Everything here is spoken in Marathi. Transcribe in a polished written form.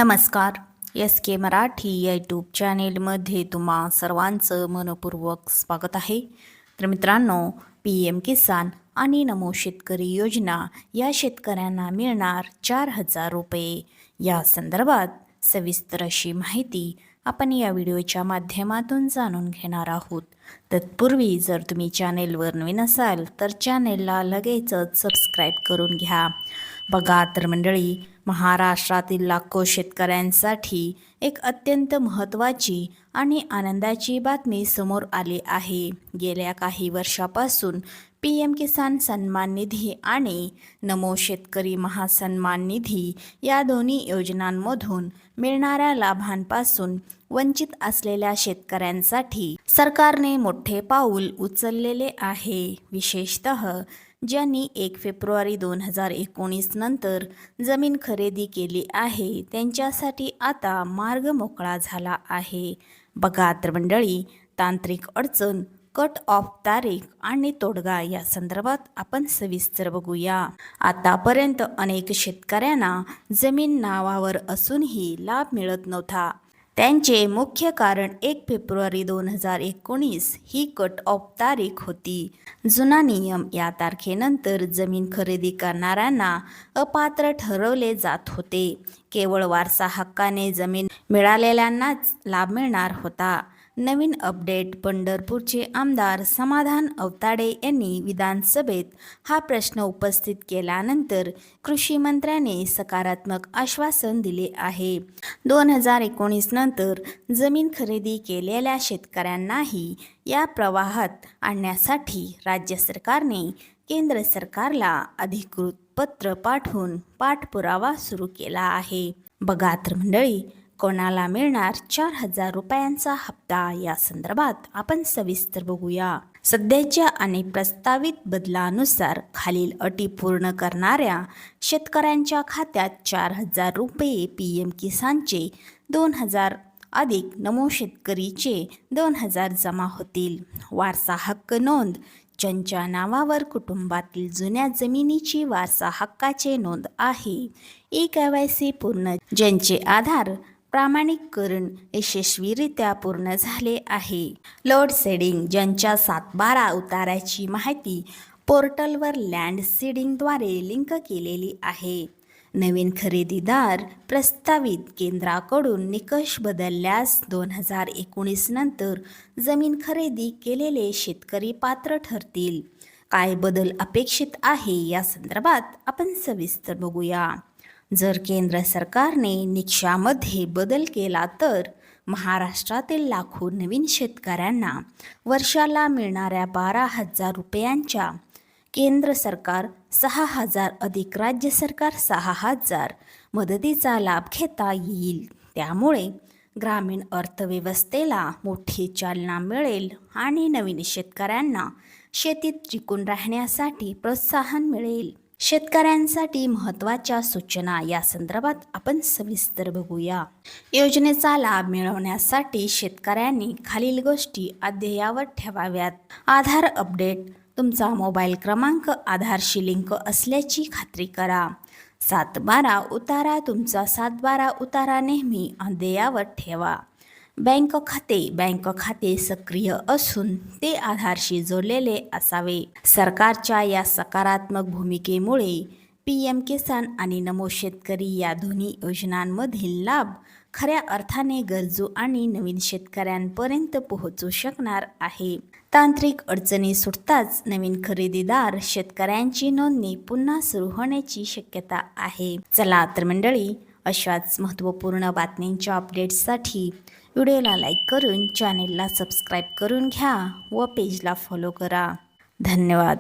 नमस्कार. SK मराठी यूट्यूब चॅनेलमध्ये तुम्हा सर्वांचं मनपूर्वक स्वागत आहे. तर मित्रांनो, PM किसान आणि नमो शेतकरी योजना या शेतकऱ्यांना मिळणार 4,000 रुपये या संदर्भात सविस्तर अशी माहिती आपण या व्हिडिओच्या माध्यमातून जाणून घेणार आहोत. तत्पूर्वी जर तुम्ही चॅनेलवर नवीन असाल तर चॅनेलला लगेचच सबस्क्राईब करून घ्या. बघा तर मंडळी, महाराष्ट्रातील लाखो शेतकऱ्यांसाठी एक अत्यंत महत्त्वाची आणि आनंदाची बातमी समोर आली आहे. गेल्या काही वर्षापासून PM किसान सन्मान निधी आणि नमो शेतकरी महासन्मान निधी या दोन्ही योजनांमधून मिळणाऱ्या लाभांपासून वंचित असलेल्या शेतकऱ्यांसाठी सरकारने मोठे पाऊल उचललेले आहे. विशेषतः ज्यांनी 1 फेब्रुवारी 2019 नंतर जमीन खरेदी केली आहे त्यांच्यासाठी आता मार्ग मोकळा झाला आहे. बघा तर मंडळी, तांत्रिक अडचण, कट ऑफ तारीख आणि तोडगा या संदर्भात आपण सविस्तर बघूया. आतापर्यंत अनेक शेतकऱ्यांना जमीन नावावर असूनही लाभ मिळत नव्हता. त्यांचे मुख्य कारण 1 फेब्रुवारी 2019 ही कट ऑफ तारीख होती. जुना नियम, या तारखेनंतर जमीन खरेदी करणाऱ्यांना अपात्र ठरवले जात होते. केवळ वारसा हक्काने जमीन मिळालेल्यांनाच लाभ मिळणार होता. नवीन अपडेट. पंढरपूरचे आमदार समाधान अवताडे यांनी विधानसभेत हा प्रश्न उपस्थित केल्यानंतर कृषी मंत्र्याने सकारात्मक आश्वासन दिले आहे. 2019 नंतर जमीन खरेदी केलेल्या शेतकऱ्यांनाही या प्रवाहात आणण्यासाठी राज्य सरकारने केंद्र सरकारला अधिकृत पत्र पाठवून पाठपुरावा सुरू केला आहे. बघा तर मंडळी, कोणाला मिळणार 4,000 रुपयांचा हप्ता या संदर्भात आपण सविस्तर बघूया. सध्याच्या आणि प्रस्तावित बदलानुसार खालील अटी पूर्ण करणाऱ्या शेतकऱ्यांच्या खात्यात 4,000 रुपये PM किसानचे 2,000 अधिक नमो शेतकरीचे 2,000 जमा होतील. वारसा हक्क नोंद. ज्यांच्या नावावर कुटुंबातील जुन्या जमिनीची वारसा हक्काचे नोंद आहे, EKYC पूर्ण, ज्यांचे आधार प्रमाणीकरण यशस्वीरित्या पूर्ण झाले आहे. Load shedding. ज्यांच्या 7/12 उताऱ्याची माहिती पोर्टलवर लँड सीडिंगद्वारे लिंक केलेली आहे. नवीन खरेदीदार. प्रस्तावित केंद्राकडून निकष बदलल्यास 2019 नंतर जमीन खरेदी केलेले शेतकरी पात्र ठरतील. काय बदल अपेक्षित आहे या संदर्भात आपण सविस्तर बघूया. जर केंद्र सरकारने निकषामध्ये बदल केला तर महाराष्ट्रातील लाखो नवीन शेतकऱ्यांना वर्षाला मिळणाऱ्या 12,000 रुपयांच्या केंद्र सरकार 6,000 अधिक राज्य सरकार 6,000 मदतीचा लाभ घेता येईल. त्यामुळे ग्रामीण अर्थव्यवस्थेला मोठी चालना मिळेल आणि नवीन शेतकऱ्यांना शेतीत टिकून राहण्यासाठी प्रोत्साहन मिळेल. शेतकऱ्यांसाठी महत्त्वाच्या सूचना या संदर्भात आपण सविस्तर बघूया. योजनेचा लाभ मिळवण्यासाठी शेतकऱ्यांनी खालील गोष्टी अद्ययावत ठेवाव्यात. आधार अपडेट. तुमचा मोबाईल क्रमांक आधारशी लिंक असल्याची खात्री करा. 7/12 उतारा. तुमचा 7/12 उतारा नेहमी अद्ययावत ठेवा. बँक खाते सक्रिय असून ते आधारशी जोडलेले असावे. सरकारच्या या सकारात्मक भूमिकेमुळे PM किसान आणि नमो शेतकरी या दोन्ही योजनांमधील लाभ खऱ्या अर्थाने गरजू आणि नवीन शेतकऱ्यांपर्यंत पोहोचू शकणार आहे. तांत्रिक अडचणी सुटताच नवीन खरेदीदार शेतकऱ्यांची नोंदणी पुन्हा सुरू होण्याची शक्यता आहे. चला तर मंडळी, अशाच महत्त्वपूर्ण बातम्यांच्या अपडेट्ससाठी व्हिडिओला लाईक करून चॅनेलला सबस्क्राईब करून घ्या व पेजला फॉलो करा. धन्यवाद.